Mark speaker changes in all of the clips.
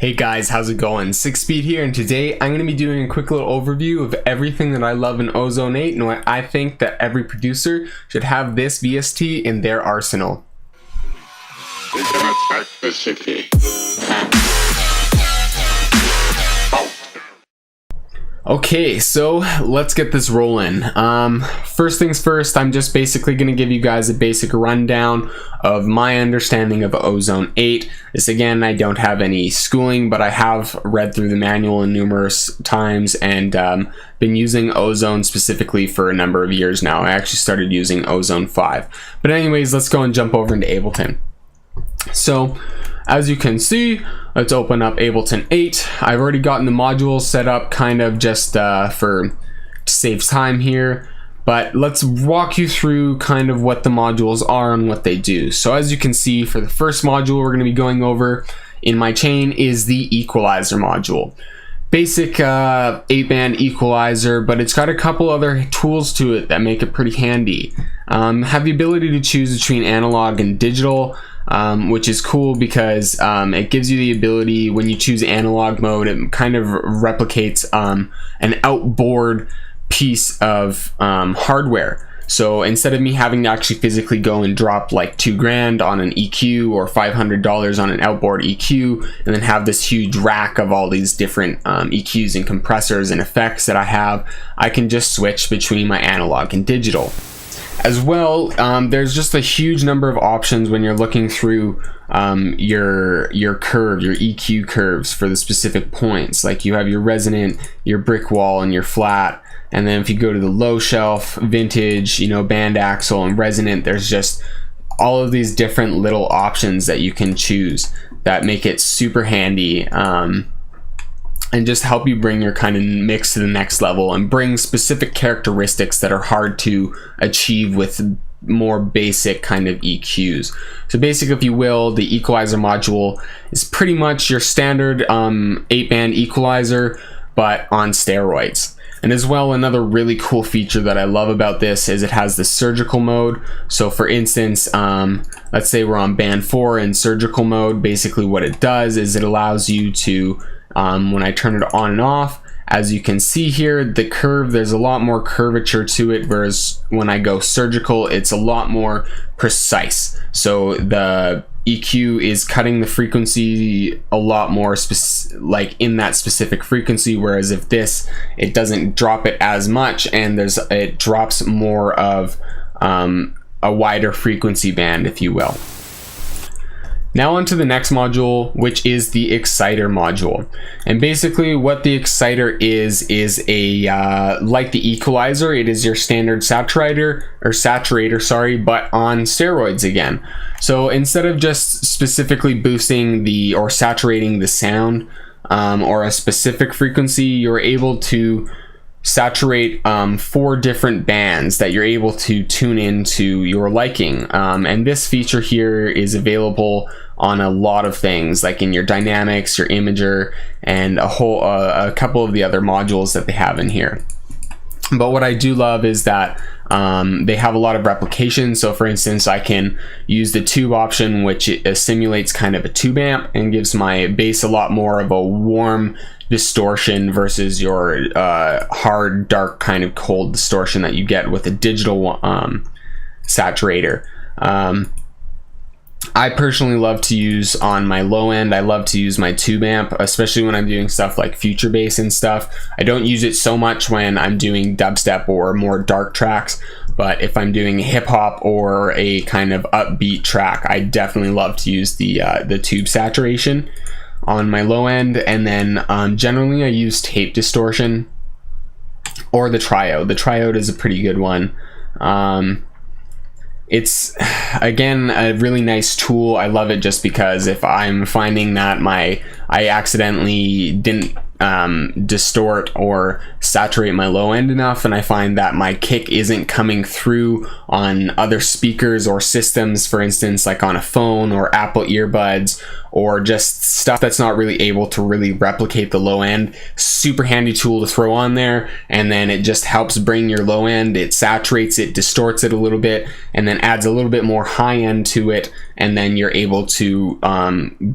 Speaker 1: Hey guys, how's it going? 6Speed here, and today I'm going to be doing a quick little overview of everything that I love in Ozone 8 and why I think that every producer should have this VST in their arsenal.
Speaker 2: We can attack the city.
Speaker 1: Okay, so let's get this rolling. First things first, I'm just basically going to give you guys a basic rundown of my understanding of Ozone 8. This again, I don't have any schooling, but I have read through the manual numerous times and been using Ozone specifically for a number of years now. I actually started using Ozone 5. But anyways, let's go and jump over into Ableton. So, as you can see, let's open up Ableton 8. I've already gotten the modules set up kind of just to save time here, but let's walk you through kind of what the modules are and what they do. So as you can see, for the first module we're going to be going over in my chain is the equalizer module. Basic 8-band equalizer, but it's got a couple other tools to it that make it pretty handy. Have the ability to choose between analog and digital, which is cool because it gives you the ability, when you choose analog mode, it kind of replicates an outboard piece of hardware. So instead of me having to actually physically go and drop like $2,000 on an EQ or $500 on an outboard EQ and then have this huge rack of all these different EQs and compressors and effects that I have, I can just switch between my analog and digital. As well, there's just a huge number of options when you're looking through your EQ curves for the specific points. Like you have your resonant, your brick wall, and your flat. And then if you go to the low shelf, vintage, band axle, and resonant, there's just all of these different little options that you can choose that make it super handy. And just help you bring your kind of mix to the next level and bring specific characteristics that are hard to achieve with more basic kind of EQs. So basically, if you will, the equalizer module is pretty much your standard 8-band equalizer, but on steroids. And as well, another really cool feature that I love about this is it has the surgical mode. So for instance, let's say we're on band 4 in surgical mode. Basically what it does is it allows you to, when I turn it on and off, as you can see here, the curve, there's a lot more curvature to it, whereas when I go surgical, it's a lot more precise. So the EQ is cutting the frequency a lot more like in that specific frequency, whereas if this, it doesn't drop it as much, and it drops more of a wider frequency band, if you will. Now on to the next module, which is the exciter module. And basically what the exciter is a, like the equalizer, it is your standard saturator, but on steroids again. So instead of just specifically boosting or saturating the sound or a specific frequency, you're able to saturate 4 different bands that you're able to tune into your liking, and this feature here is available on a lot of things, like in your dynamics, your imager, and a couple of the other modules that they have in here. But what I do love is that they have a lot of replication. So for instance, I can use the tube option, which simulates kind of a tube amp and gives my bass a lot more of a warm distortion versus your hard, dark, kind of cold distortion that you get with a digital saturator. I personally love to use on my low end, I love to use my tube amp, especially when I'm doing stuff like future bass and stuff. I don't use it so much when I'm doing dubstep or more dark tracks, but if I'm doing hip hop or a kind of upbeat track, I definitely love to use the tube saturation on my low end. And then generally I use tape distortion or the triode. The triode is a pretty good one. It's again a really nice tool. I love it just because if I'm finding that I accidentally didn't distort or saturate my low end enough, and I find that my kick isn't coming through on other speakers or systems, for instance like on a phone or Apple earbuds, or just stuff that's not really able to really replicate the low end, super handy tool to throw on there, and then it just helps bring your low end, it saturates it, distorts it a little bit, and then adds a little bit more high end to it, and then you're able to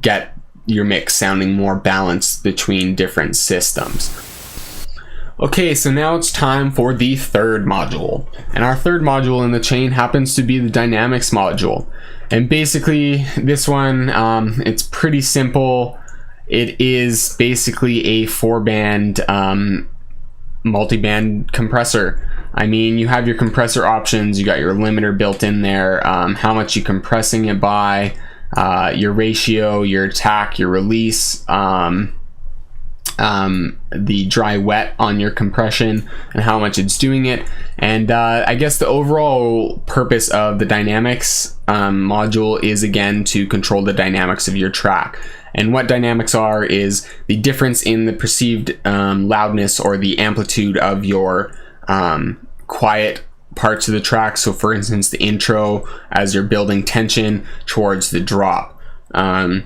Speaker 1: get your mix sounding more balanced between different systems. Okay, so now it's time for the third module. And our third module in the chain happens to be the dynamics module. And basically this one, it's pretty simple. It is basically a 4-band multi-band compressor. I mean, you have your compressor options, you got your limiter built in there, how much you're compressing it by, your ratio, your attack, your release, the dry wet on your compression and how much it's doing it. And I guess the overall purpose of the dynamics module is again to control the dynamics of your track. And what dynamics are is the difference in the perceived loudness or the amplitude of your quiet parts of the track. So for instance, the intro as you're building tension towards the drop. And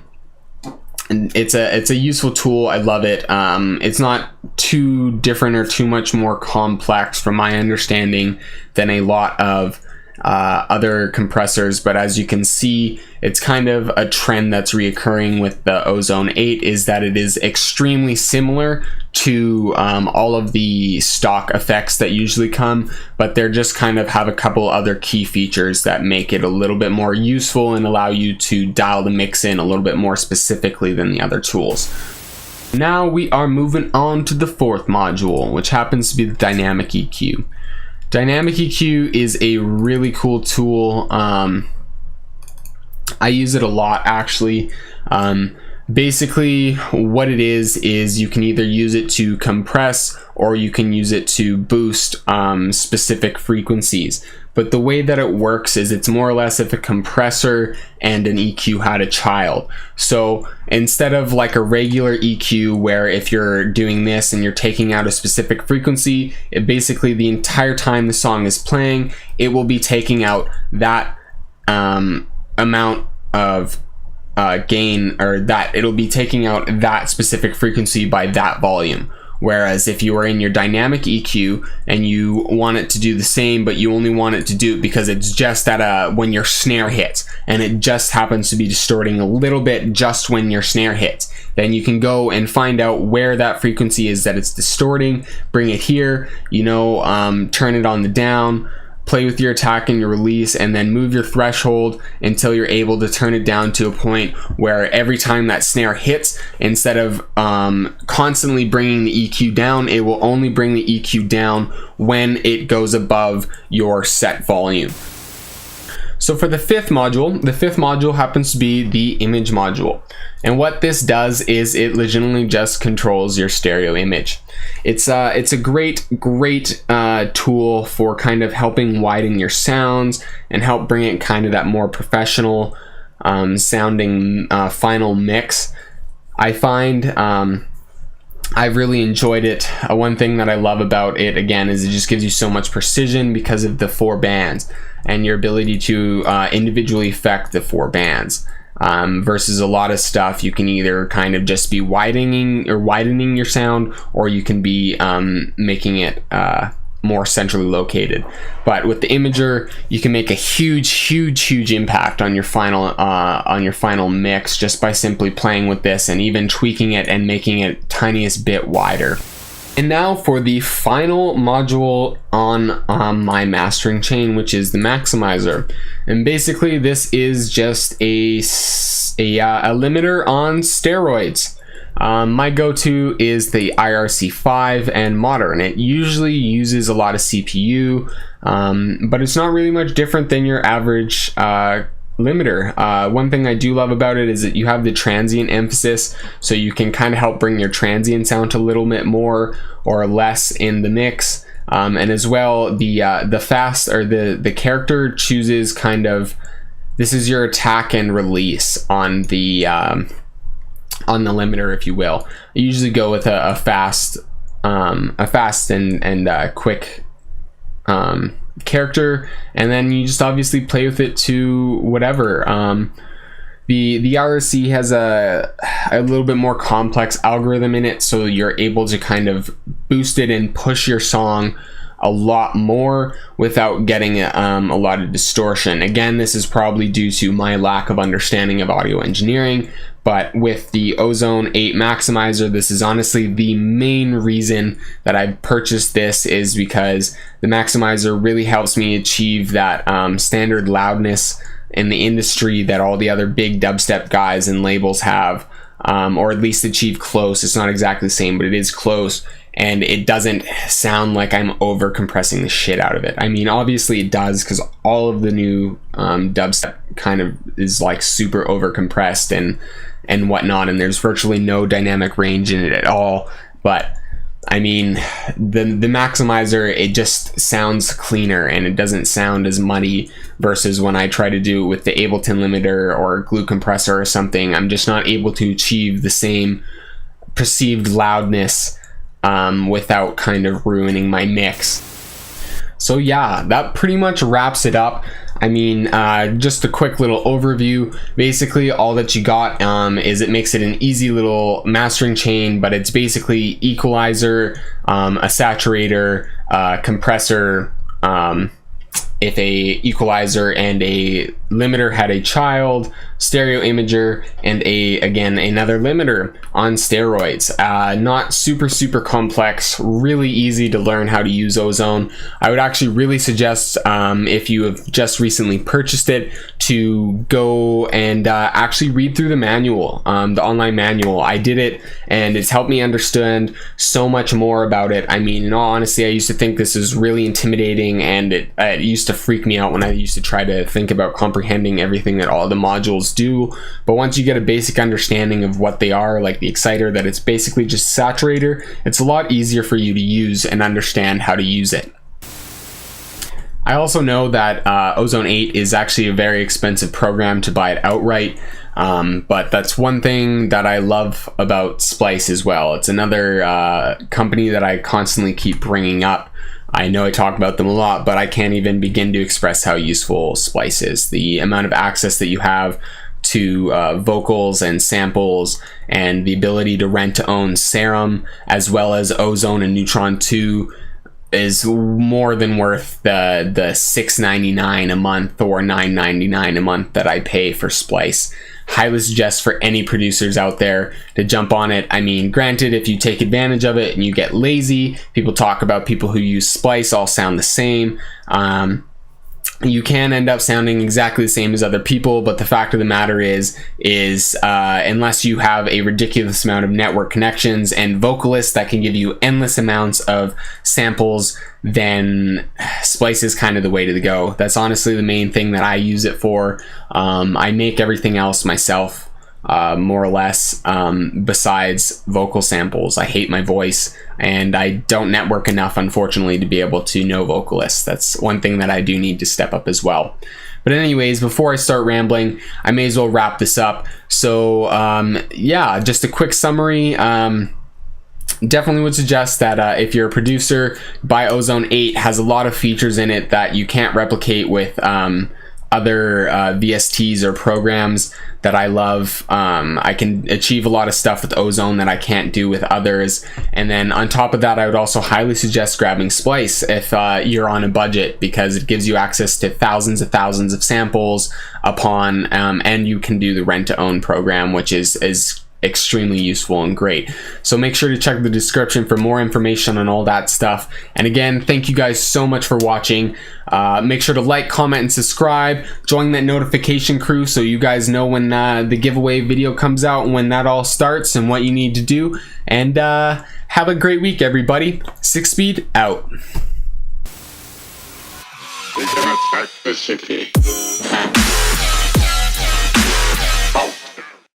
Speaker 1: it's a useful tool. I love it. It's not too different or too much more complex from my understanding than a lot of other compressors, but as you can see, it's kind of a trend that's reoccurring with the Ozone 8 is that it is extremely similar to all of the stock effects that usually come, but they're just kind of have a couple other key features that make it a little bit more useful and allow you to dial the mix in a little bit more specifically than the other tools. Now we are moving on to the fourth module, which happens to be the dynamic EQ. Dynamic EQ is a really cool tool. I use it a lot actually. Basically what it is you can either use it to compress or you can use it to boost specific frequencies. But the way that it works is it's more or less if a compressor and an EQ had a child. So instead of like a regular EQ where if you're doing this and you're taking out a specific frequency, it basically the entire time the song is playing, it will be taking out that amount of gain, or that it'll be taking out that specific frequency by that volume. Whereas if you are in your dynamic EQ and you want it to do the same, but you only want it to do it because it's just at when your snare hits and it just happens to be distorting a little bit just when your snare hits, then you can go and find out where that frequency is that it's distorting, bring it here, turn it on the down, play with your attack and your release, and then move your threshold until you're able to turn it down to a point where every time that snare hits, instead of constantly bringing the EQ down, it will only bring the EQ down when it goes above your set volume. So for the fifth module happens to be the image module. And what this does is it legitimately just controls your stereo image. It's a great tool for kind of helping widen your sounds and help bring it kind of that more professional sounding final mix. I find I've really enjoyed it. One thing that I love about it again is it just gives you so much precision because of the 4 bands and your ability to individually affect the 4 bands. Versus a lot of stuff, you can either kind of just be widening your sound, or you can be making it more centrally located. But with the imager, you can make a huge impact on your final mix just by simply playing with this and even tweaking it and making it tiniest bit wider. And now for the final module on my mastering chain, which is the maximizer. And basically this is just a limiter on steroids. My go-to is the IRC5 and Modern. It usually uses a lot of CPU, but it's not really much different than your average limiter. One thing I do love about it is that you have the transient emphasis, so you can kind of help bring your transient sound to a little bit more or less in the mix. And as well, the fast, or the character chooses kind of, this is your attack and release on the limiter, if you will. I usually go with a fast and quick character, and then you just obviously play with it to whatever. The RC has a little bit more complex algorithm in it, so you're able to kind of boost it and push your song a lot more without getting a lot of distortion. Again, this is probably due to my lack of understanding of audio engineering, But with the Ozone 8 maximizer, this is honestly the main reason that I purchased this, is because the maximizer really helps me achieve that standard loudness in the industry that all the other big dubstep guys and labels have, or at least achieve close. It's not exactly the same, but it is close, and it doesn't sound like I'm over compressing the shit out of it. I mean, obviously it does, because all of the new dubstep kind of is like super over compressed and whatnot, and there's virtually no dynamic range in it at all. But I mean, the maximizer, it just sounds cleaner and it doesn't sound as muddy, versus when I try to do it with the Ableton limiter or glue compressor or something, I'm just not able to achieve the same perceived loudness without kind of ruining my mix. So yeah, that pretty much wraps it up. I mean, just a quick little overview. Basically, all that you got is it makes it an easy little mastering chain, but it's basically equalizer, a saturator, compressor, if a equalizer and a limiter had a child, stereo imager, and again another limiter on steroids. Not super complex, really easy to learn how to use Ozone. I would actually really suggest, if you have just recently purchased it, to go and actually read through the manual, the online manual. I did it and it's helped me understand so much more about it. I mean, in all honesty, I used to think this is really intimidating, and it used to freak me out when I used to try to think about comprehending everything that all the modules do. But once you get a basic understanding of what they are, like the exciter, that it's basically just saturator, it's a lot easier for you to use and understand how to use it. I also know that Ozone 8 is actually a very expensive program to buy it outright, but that's one thing that I love about SPLICE as well. It's another company that I constantly keep bringing up. I know I talk about them a lot, but I can't even begin to express how useful SPLICE is. The amount of access that you have to vocals and samples, and the ability to rent to own Serum, as well as Ozone and Neutron 2, is more than worth the $6.99 a month or $9.99 a month that I pay for SPLICE. Highly suggest for any producers out there to jump on it. I mean, granted, if you take advantage of it and you get lazy, people talk about people who use SPLICE all sound the same. You can end up sounding exactly the same as other people, but the fact of the matter is unless you have a ridiculous amount of network connections and vocalists that can give you endless amounts of samples, then SPLICE is kind of the way to go. That's honestly the main thing that I use it for. I make everything else myself, more or less, besides vocal samples. I hate my voice, and I don't network enough, unfortunately, to be able to know vocalists. That's one thing that I do need to step up as well. But anyways, before I start rambling, I may as well wrap this up. So yeah, just a quick summary. Definitely would suggest that if you're a producer, buy Ozone 8. Has a lot of features in it that you can't replicate with other VSTs or programs that I love. I can achieve a lot of stuff with Ozone that I can't do with others. And then on top of that, I would also highly suggest grabbing SPLICE if you're on a budget, because it gives you access to thousands of samples upon, and you can do the rent to own program, which is extremely useful and great. So make sure to check the description for more information on all that stuff. And again, thank you guys so much for watching. Make sure to like, comment, and subscribe. Join that notification crew so you guys know when the giveaway video comes out and when that all starts and what you need to do. And have a great week, everybody. 6 Speed out.
Speaker 2: We can attack the city.